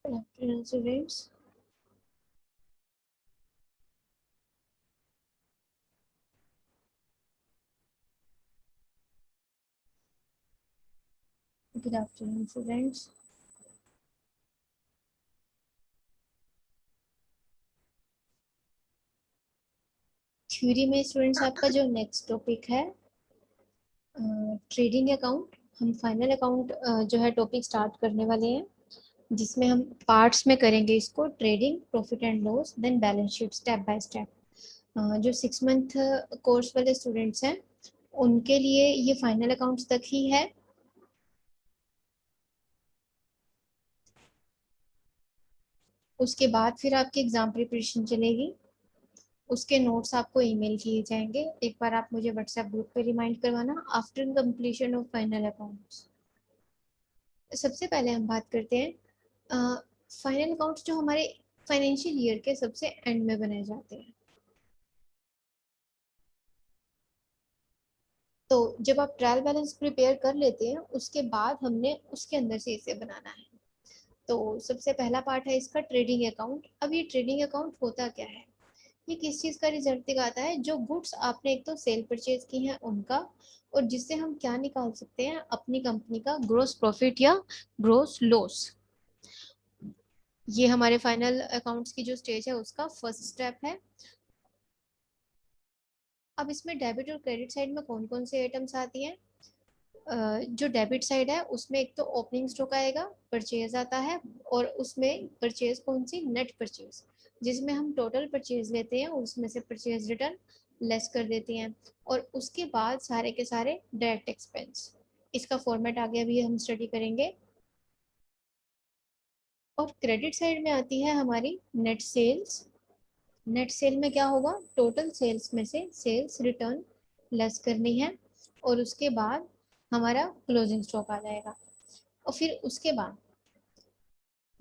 Good afternoon, students. Good afternoon, students. Theory में students आपका जो नेक्स्ट टॉपिक है ट्रेडिंग अकाउंट। हम फाइनल अकाउंट जो है टॉपिक स्टार्ट करने वाले हैं, जिसमें हम पार्ट्स में करेंगे इसको, trading, profit and loss, then balance sheet step by step. जो 6 मंथ कोर्स वाले स्टूडेंट्स हैं उनके लिए ये फाइनल अकाउंट्स तक ही है। उसके बाद फिर आपकी एग्जाम प्रिपरेशन चलेगी। उसके नोट्स आपको ईमेल किए जाएंगे। एक बार आप मुझे व्हाट्सएप ग्रुप पे रिमाइंड करवाना after completion of final accounts. सबसे पहले हम बात करते हैं फाइनल अकाउंट्स जो हमारे फाइनेंशियल ईयर के सबसे एंड में बनाए जाते हैं। तो जब आप ट्रायल बैलेंस प्रिपेयर कर लेते हैं उसके बाद हमने उसके अंदर से इसे बनाना है। तो सबसे पहला पार्ट है इसका ट्रेडिंग अकाउंट। अब ये ट्रेडिंग अकाउंट होता क्या है? ये किस चीज का रिजल्ट दिखाता है? जो गुड्स आपने एक तो सेल परचेज की हैं उनका, और जिससे हम क्या निकाल सकते हैं, अपनी कंपनी का ग्रोस प्रॉफिट या ग्रोस लॉस। ये हमारे फाइनल अकाउंट्स की जो स्टेज है उसका फर्स्ट स्टेप है। अब इसमें डेबिट और क्रेडिट साइड में कौन कौन से आइटम्स आती हैं? जो डेबिट साइड है उसमें एक तो ओपनिंग स्टॉक आएगा, परचेज आता है, और उसमें परचेज कौन सी? नेट परचेज, जिसमें हम टोटल परचेज लेते हैं और उसमें से परचेज रिटर्न लेस कर देते हैं। और उसके बाद सारे के सारे डायरेक्ट एक्सपेंस। इसका फॉर्मेट आगे अभी हम स्टडी करेंगे। और क्रेडिट साइड में आती है हमारी नेट सेल्स। नेट सेल में क्या होगा? टोटल सेल्स में से सेल्स रिटर्न लेस करनी है, और उसके बाद हमारा क्लोजिंग स्टॉक आ जाएगा। और फिर उसके बाद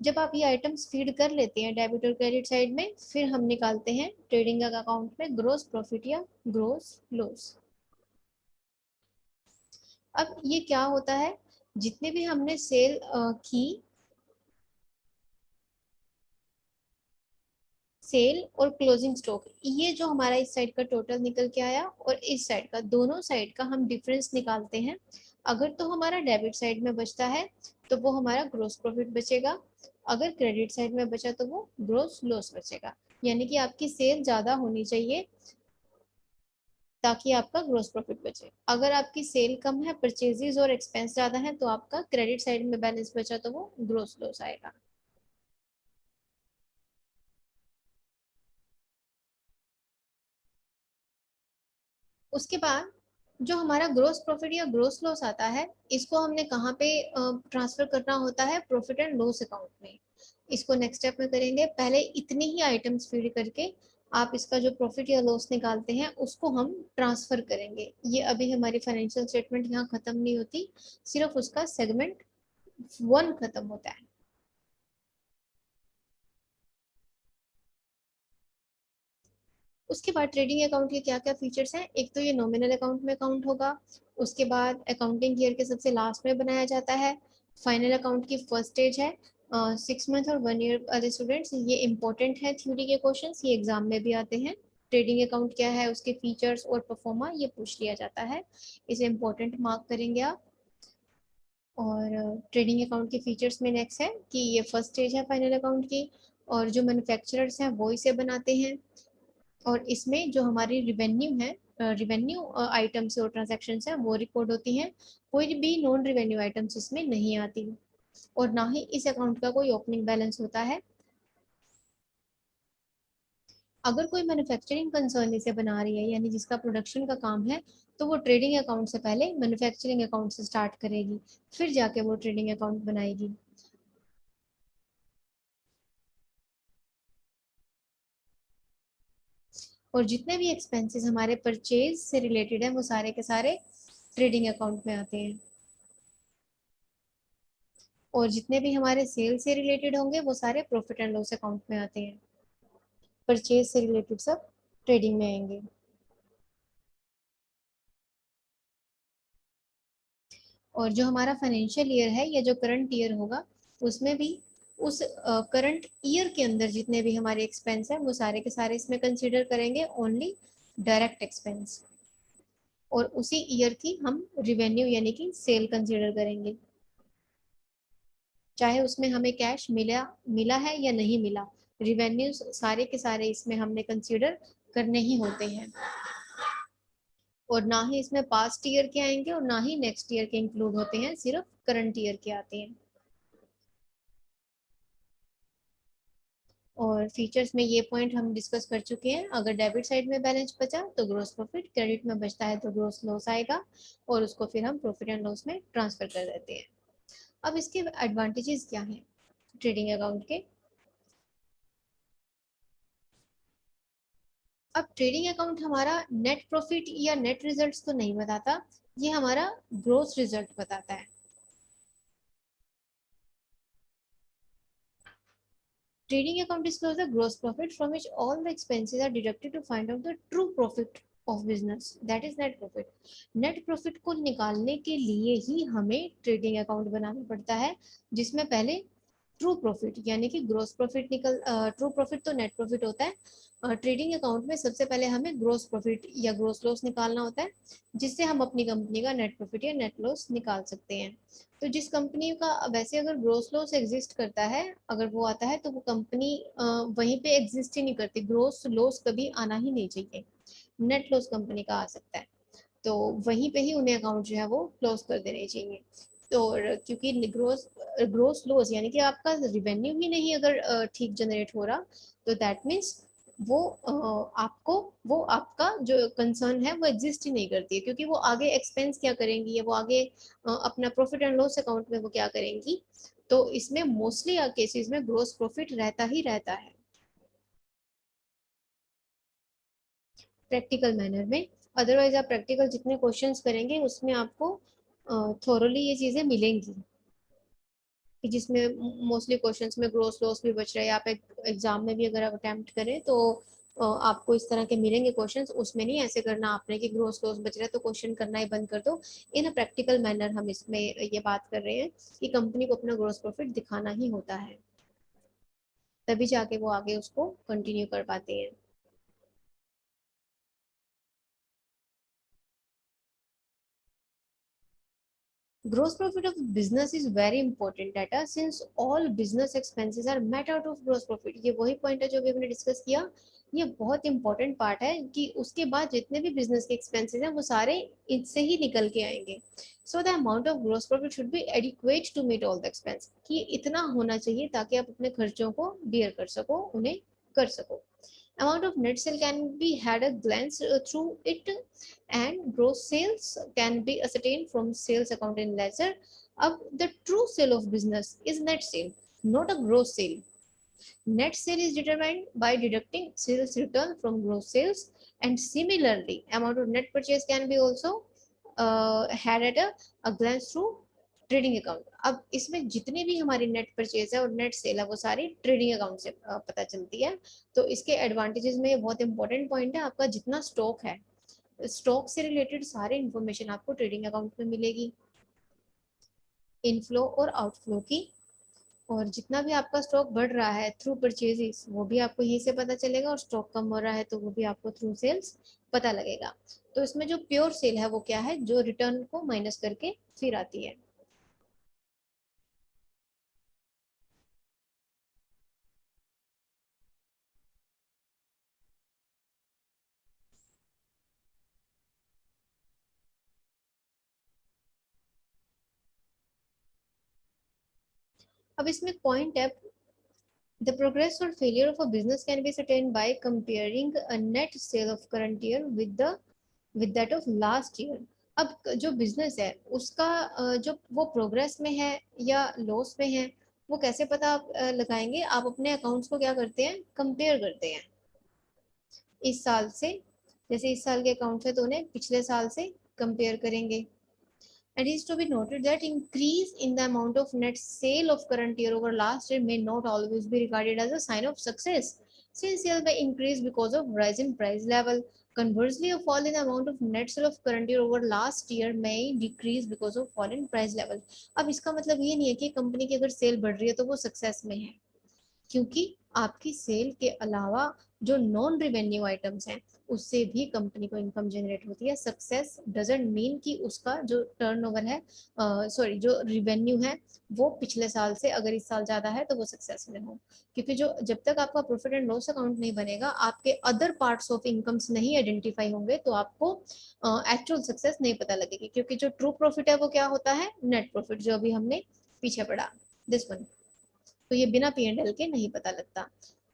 जब आप ये आइटम्स फीड कर लेते हैं डेबिट और क्रेडिट साइड में, फिर हम निकालते हैं ट्रेडिंग अकाउंट में ग्रोस प्रॉफिट या ग्रोस लॉस। अब ये क्या होता है? जितने भी हमने सेल की, सेल और क्लोजिंग स्टॉक, ये जो हमारा इस साइड का टोटल निकल के आया और इस साइड का, दोनों साइड का हम डिफरेंस निकालते हैं। अगर तो हमारा डेबिट साइड में बचता है तो वो हमारा ग्रोस प्रॉफिट बचेगा, अगर क्रेडिट साइड में बचा तो वो ग्रोस लॉस बचेगा। यानी कि आपकी सेल ज्यादा होनी चाहिए ताकि आपका ग्रोस प्रॉफिट बचे। अगर आपकी सेल कम है, परचेजेस और एक्सपेंस ज्यादा है, तो आपका क्रेडिट साइड में बैलेंस बचा तो वो ग्रोस लॉस आएगा। उसके बाद जो हमारा ग्रोस प्रॉफिट या ग्रोस लॉस आता है, इसको हमने कहाँ पे ट्रांसफर करना होता है? प्रॉफिट एंड लॉस अकाउंट में। इसको नेक्स्ट स्टेप में करेंगे। पहले इतने ही आइटम्स फीड करके आप इसका जो प्रॉफिट या लॉस निकालते हैं उसको हम ट्रांसफर करेंगे। ये अभी हमारी फाइनेंशियल स्टेटमेंट यहाँ खत्म नहीं होती, सिर्फ उसका सेगमेंट 1 खत्म होता है। उसके बाद ट्रेडिंग अकाउंट के क्या क्या फीचर्स हैं? एक तो ये नॉमिनल अकाउंट में काउंट होगा। उसके बाद अकाउंटिंग ईयर के सबसे लास्ट में बनाया जाता है। फाइनल अकाउंट की फर्स्ट स्टेज है। 6 मंथ और 1 ईयर वाले स्टूडेंट्स, ये इंपॉर्टेंट है, थ्योरी के क्वेश्चंस ये एग्जाम में भी आते हैं। ट्रेडिंग अकाउंट क्या है, उसके फीचर्स और परफॉर्मा ये पूछ लिया जाता है, इसे इंपॉर्टेंट मार्क करेंगे आप। और ट्रेडिंग अकाउंट के फीचर्स में नेक्स्ट है कि ये फर्स्ट स्टेज है फाइनल अकाउंट की, और जो मैन्युफैक्चरर्स हैं वो इसे बनाते हैं। और इसमें जो हमारी रिवेन्यू है, रिवेन्यू आइटम्स और ट्रांजैक्शंस हैं वो रिकॉर्ड होती हैं। कोई भी नॉन रिवेन्यू आइटम्स इसमें नहीं आती, और ना ही इस अकाउंट का कोई ओपनिंग बैलेंस होता है। अगर कोई मैन्युफैक्चरिंग कंसर्न इसे बना रही है, यानी जिसका प्रोडक्शन का काम है, तो वो ट्रेडिंग अकाउंट से पहले मैन्युफैक्चरिंग अकाउंट से स्टार्ट करेगी, फिर जाके वो ट्रेडिंग अकाउंट बनाएगी। और जितने भी एक्सपेंसेस हमारे परचेज से रिलेटेड है वो सारे के सारे ट्रेडिंग अकाउंट में आते हैं। और जितने भी हमारे सेल से रिलेटेड होंगे वो सारे प्रॉफिट एंड लॉस अकाउंट में आते हैं। परचेज से रिलेटेड सब ट्रेडिंग में आएंगे। और जो हमारा फाइनेंशियल ईयर है या जो करंट ईयर होगा, उसमें भी उस करंट ईयर के अंदर जितने भी हमारे एक्सपेंस है वो सारे के सारे इसमें कंसीडर करेंगे, ओनली डायरेक्ट एक्सपेंस। और उसी ईयर की हम रिवेन्यू यानी कि सेल कंसीडर करेंगे, चाहे उसमें हमें कैश मिला मिला है या नहीं मिला, रिवेन्यू सारे के सारे इसमें हमने कंसीडर करने ही होते हैं। और ना ही इसमें पास्ट ईयर के आएंगे और ना ही नेक्स्ट ईयर के इंक्लूड होते हैं, सिर्फ करंट ईयर के आते हैं। और फीचर्स में ये पॉइंट हम डिस्कस कर चुके हैं। अगर डेबिट साइड में बैलेंस बचा तो ग्रोस प्रॉफिट, क्रेडिट में बचता है तो ग्रोस लॉस आएगा, और उसको फिर हम प्रॉफिट एंड लॉस में ट्रांसफर कर देते हैं। अब इसके एडवांटेजेस क्या हैं ट्रेडिंग अकाउंट के। अब ट्रेडिंग अकाउंट हमारा नेट प्रॉफिट या नेट रिजल्ट्स तो नहीं बताता, ये हमारा ग्रोस रिजल्ट बताता है। Trading account discloses the gross profit from which all the expenses are deducted to find out the true profit of business, that is net profit. Net profit को निकालने के लिए ही हमें ट्रेडिंग अकाउंट बनाना पड़ता है, जिसमें पहले ट्रू प्रॉफिट यानी कि ग्रोस प्रॉफिट निकल, ट्रू प्रॉफिट तो नेट प्रॉफिट होता है, ट्रेडिंग अकाउंट में सबसे पहले हमें ग्रोस प्रॉफिट या ग्रोस लॉस निकालना होता है, जिससे हम अपनी कंपनी का नेट प्रॉफिट या नेट लॉस निकाल सकते हैं। तो जिस कंपनी का वैसे अगर ग्रोस लॉस एग्जिस्ट करता है, अगर वो आता है तो वो कंपनी वहीं पे एग्जिस्ट ही नहीं करती, ग्रोस लॉस कभी आना ही नहीं चाहिए, नेट लॉस कंपनी का आ सकता है, तो वहीं पे ही उन्हें अकाउंट जो है वो क्लोज कर देने चाहिए। तो क्योंकि ग्रोस ग्रोस लॉस यानी कि आपका रिवेन्यू ही नहीं अगर ठीक जनरेट हो रहा, तो दैट मीन्स वो आपको, वो आपका जो कंसर्न है वो एग्जिस्ट ही नहीं करती है, क्योंकि वो आगे एक्सपेंस क्या करेंगी या वो आगे अपना प्रॉफिट एंड लॉस अकाउंट में वो क्या करेंगी। तो इसमें मोस्टली केसेस में ग्रोस प्रॉफिट रहता ही रहता है प्रैक्टिकल मैनर में। अदरवाइज आप प्रैक्टिकल जितने क्वेश्चंस करेंगे उसमें आपको थोरली ये चीजें मिलेंगी, कि जिसमें मोस्टली क्वेश्चंस में ग्रोस लॉस भी बच रहा है। आप एग्जाम में भी अगर आप अटेम्प्ट करें तो आपको इस तरह के मिलेंगे क्वेश्चंस, उसमें नहीं ऐसे करना आपने कि ग्रोस लॉस बच रहा है तो क्वेश्चन करना ही बंद कर दो। इन अ प्रैक्टिकल मैनर हम इसमें ये बात कर रहे हैं कि कंपनी को अपना ग्रोस प्रॉफिट दिखाना ही होता है, तभी जाके वो आगे उसको कंटिन्यू कर पाते हैं। Gross profit of business is very important data since all business expenses are met out of gross profit। ये वही पॉइंट है जो भी हमने डिस्कस किया, ये बहुत इंपॉर्टेंट पार्ट है कि उसके बाद जितने भी बिजनेस के एक्सपेंसेस हैं वो सारे इससे ही निकल के आएंगे। So the amount of gross profit should be adequate to meet all the expense, कि इतना होना चाहिए ताकि आप अपने खर्चों को बियर कर सको, उन्हें कर सको। Amount of net sale can be had a glance through it, and gross sales can be ascertained from sales account in ledger. अब the true sale of business is net sale, not a gross sale. Net sale is determined by deducting sales return from gross sales, and similarly, amount of net purchase can be also had at a glance through trading account. अब इसमें जितने भी हमारी net purchase है और net cell है वो सारी ट्रेडिंग अकाउंट से पता चलती है। तो इसके एडवांटेजेस में ये बहुत इंपॉर्टेंट पॉइंट है, आपका जितना स्टॉक है, स्टॉक से रिलेटेड सारे इंफॉर्मेशन आपको ट्रेडिंग अकाउंट में मिलेगी, इनफ्लो और आउटफ्लो की। और जितना भी आपका स्टॉक बढ़ रहा है थ्रू परचेजेस वो भी आपको यहीं से पता चलेगा, और स्टॉक कम हो रहा है तो वो भी आपको थ्रू सेल्स पता लगेगा। तो इसमें जो प्योर सेल है वो क्या है, जो रिटर्न को माइनस करके फिर आती है। अब इसमें पॉइंट है, the progress or failure of a business can be ascertained by comparing a net sale of current year with that of last year। अब जो बिजनेस है उसका जो वो प्रोग्रेस में है या लॉस में है, वो कैसे पता आप लगाएंगे, आप अपने अकाउंट्स को क्या करते हैं, कंपेयर करते हैं इस साल से। जैसे इस साल के अकाउंट्स है तो उन्हें पिछले साल से कंपेयर करेंगे। It is to be noted that increase in the amount of net sale of current year over last year may not always be regarded as a sign of success, since sales may increase because of rise in price level। Conversely, a fall in the amount of net sale of current year over last year may decrease because of fall in price level. अब इसका मतलब ये नहीं है कि company की अगर cell बढ़ रही है तो वो सक्सेस में है, क्योंकि आपकी सेल के अलावा जो नॉन रिवेन्यू आइटम्स हैं उससे भी कंपनी को इनकम जनरेट होती है। सक्सेस डजंट मीन कि उसका जो टर्नओवर है, सॉरी जो रिवेन्यू है वो पिछले साल से अगर इस साल ज्यादा है तो वो सक्सेस में हो, क्योंकि जो जब तक आपका प्रॉफिट एंड लॉस अकाउंट नहीं बनेगा, आपके अदर पार्ट्स ऑफ इनकम्स नहीं आइडेंटिफाई होंगे, तो आपको एक्चुअल सक्सेस नहीं पता लगेगी। क्योंकि जो ट्रू प्रॉफिट है वो क्या होता है, नेट प्रॉफिट, जो अभी हमने पीछे पढ़ा, दिस वन। तो ये बिना P&L के नहीं पता लगता।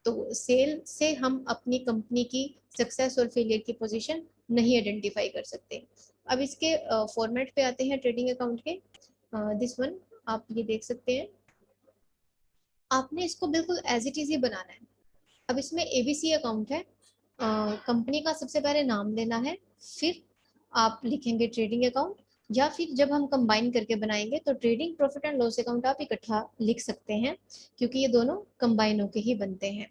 तो सेल से हम अपनी कंपनी की सक्सेस और फेलियर की पोजीशन नहीं आइडेंटिफाई कर सकते। अब इसके फॉर्मेट पे आते हैं ट्रेडिंग अकाउंट के। दिस वन आप ये देख सकते हैं, आपने इसको बिल्कुल एज इट इज ही बनाना है। अब इसमें ABC अकाउंट है, कंपनी का सबसे पहले नाम लेना है, फिर आप लिखेंगे ट्रेडिंग अकाउंट, या फिर जब हम कंबाइन करके बनाएंगे तो trading profit and loss account आप इकट्ठा लिख सकते हैं, क्योंकि ये दोनों कंबाइन होके ही बनते हैं।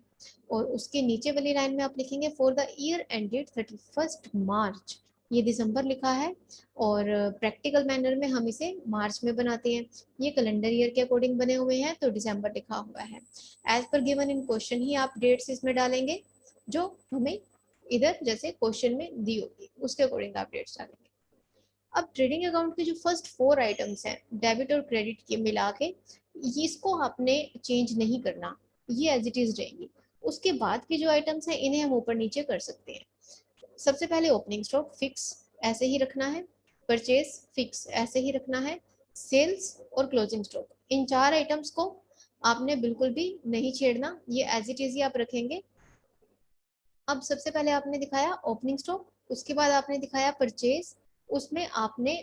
और उसके नीचे वाली लाइन में आप लिखेंगे फॉर द ईयर एंडेड 31 मार्च, ये दिसंबर लिखा है, और प्रैक्टिकल मैनर में हम इसे मार्च में बनाते हैं। ये कैलेंडर ईयर के अकॉर्डिंग बने हुए हैं तो दिसंबर लिखा हुआ है। As per given in question ही आप डेट्स इसमें डालेंगे जो हमें इधर जैसे क्वेश्चन में दी होगी, उसके अकॉर्डिंग आप डेट्स डालेंगे। अब ट्रेडिंग अकाउंट के जो फर्स्ट 4 आइटम्स हैं डेबिट और क्रेडिट के मिला के, इसको आपने चेंज नहीं करना, ये एज इट इज रहेंगी। उसके बाद की जो आइटम्स हैं इन्हें हम ऊपर नीचे कर सकते हैं। सबसे पहले ओपनिंग स्टॉक फिक्स ऐसे ही रखना है, परचेज फिक्स ऐसे ही रखना है, सेल्स और क्लोजिंग स्टॉक, इन 4 आइटम्स को आपने बिल्कुल भी नहीं छेड़ना, ये एज इट इज ही आप रखेंगे। अब सबसे पहले आपने दिखाया ओपनिंग स्टॉक, उसके बाद आपने दिखाया परचेज, उसमें आपने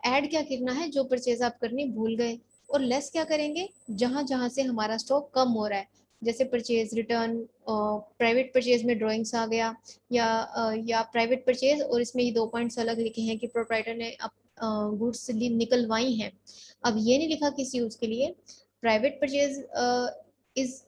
ऐड क्या करना है जो परचेज आप करनी भूल गए, और लेस क्या करेंगे जहां जहां से हमारा स्टॉक कम हो रहा है, जैसे परचेज रिटर्न, प्राइवेट परचेज में ड्रॉइंग्स आ गया, या प्राइवेट परचेज और इसमें ये 2 पॉइंट्स अलग लिखे हैं कि प्रोप्राइटर ने गुड्स निकलवाई हैं। अब ये नहीं लिखा किस यूज के लिए, private purchase is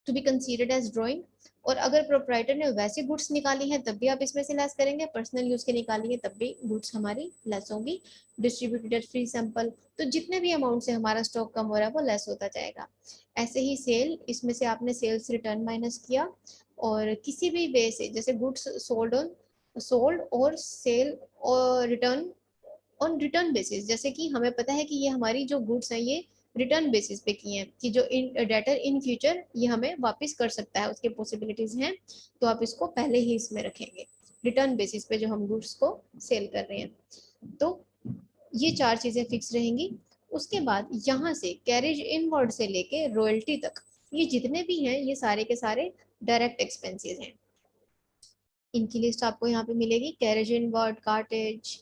to be considered as drawing, और अगर प्रोप्राइटर ने वैसे गुड्स निकाली हैं तब भी आप इसमें से लेस करेंगे, पर्सनल यूज के निकाली है तब भी गुड्स हमारी लेस होंगी। डिस्ट्रीब्यूटेड फ्री सैंपल, तो जितने भी अमाउंट से हमारा स्टॉक कम हो रहा है वो लेस होता जाएगा। ऐसे ही सेल, इसमें से आपने सेल्स रिटर्न माइनस किया, और किसी भी वे से जैसे गुड्स सोल्ड और सेल और रिटर्न ऑन रिटर्न बेसिस, जैसे कि हमें पता है कि ये हमारी जो गुड्स हैं ये रिटर्न बेसिस पे की हैं, कि जो डेटर इन फ्यूचर ये हमें वापस कर सकता है, उसके पॉसिबिलिटीज हैं, तो आप इसको पहले ही इसमें रखेंगे रिटर्न बेसिस पे जो हम गुड्स को सेल कर रहे हैं। तो ये 4 चीजें फिक्स रहेंगी। उसके बाद यहाँ से कैरेज इनवर्ड से लेके रॉयल्टी तक, ये जितने भी हैं ये सारे के सारे डायरेक्ट एक्सपेंसेस हैं। इनकी लिस्ट आपको यहाँ पे मिलेगी, carriage inward, cartage,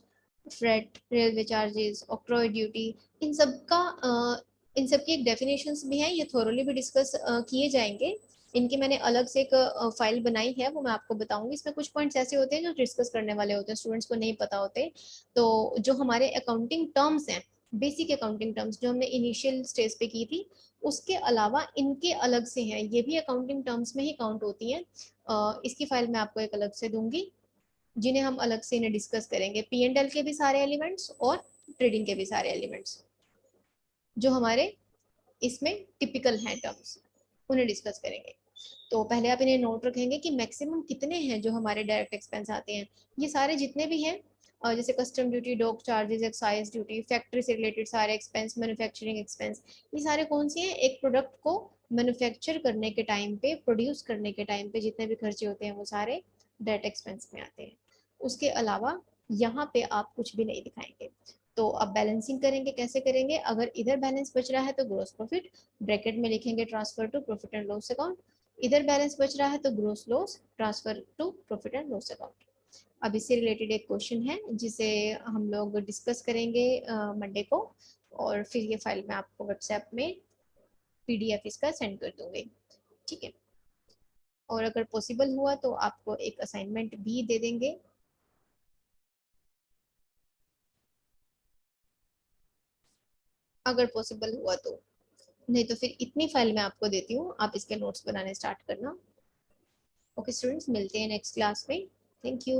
freight, railway charges, octroi duty, इन सब का इन सब की एक डेफिनेशंस भी हैं, ये थोरोली भी डिस्कस किए जाएंगे। इनकी मैंने अलग से एक फाइल बनाई है, वो मैं आपको बताऊंगी। इसमें कुछ पॉइंट्स ऐसे होते हैं जो डिस्कस करने वाले होते हैं, स्टूडेंट्स को नहीं पता होते। तो जो हमारे अकाउंटिंग टर्म्स हैं, बेसिक अकाउंटिंग टर्म्स जो हमने इनिशियल स्टेज पे की थी, उसके अलावा इनके अलग से हैं, ये भी अकाउंटिंग टर्म्स में ही काउंट होती हैं। इसकी फाइल मैं आपको एक अलग से दूंगी, जिन्हें हम अलग से इन्हें डिस्कस करेंगे। P&L के भी सारे एलिमेंट्स और ट्रेडिंग के भी सारे एलिमेंट्स जो हमारे इसमें टिपिकल हैं टर्म्स, उन्हें डिस्कस करेंगे। तो पहले आप इन्हें नोट रखेंगे कि मैक्सिमम कितने हैं जो हमारे डायरेक्ट एक्सपेंस आते हैं। ये सारे जितने भी हैं, जैसे custom duty, dock charges, excise duty, factory से रिलेटेड सारे एक्सपेंस, मैन्युफैक्चरिंग एक्सपेंस, ये सारे कौन से हैं, एक प्रोडक्ट को मैन्युफैक्चर करने के टाइम पे, प्रोड्यूस करने के टाइम पे जितने भी खर्चे होते हैं वो सारे डायरेक्ट एक्सपेंस में आते हैं। उसके अलावा यहाँ पे आप कुछ भी नहीं दिखाएंगे। तो अब बैलेंसिंग करेंगे, कैसे करेंगे, अगर इधर बैलेंस बच रहा है तो ग्रोस प्रॉफिट, ब्रैकेट में लिखेंगे transfer to profit and loss account, इधर बैलेंस बच रहा है तो gross loss transfer to profit and loss account. अब इससे रिलेटेड एक क्वेश्चन है जिसे हम लोग डिस्कस करेंगे मंडे को, और फिर ये फाइल मैं आपको व्हाट्सएप में PDF इसका सेंड कर दूंगी, ठीक है। और अगर पॉसिबल हुआ तो आपको एक असाइनमेंट भी दे देंगे, अगर पॉसिबल हुआ तो, नहीं तो फिर इतनी फाइल मैं आपको देती हूँ, आप इसके नोट्स बनाने स्टार्ट करना। ओके स्टूडेंट्स, मिलते हैं नेक्स्ट क्लास में। Thank you.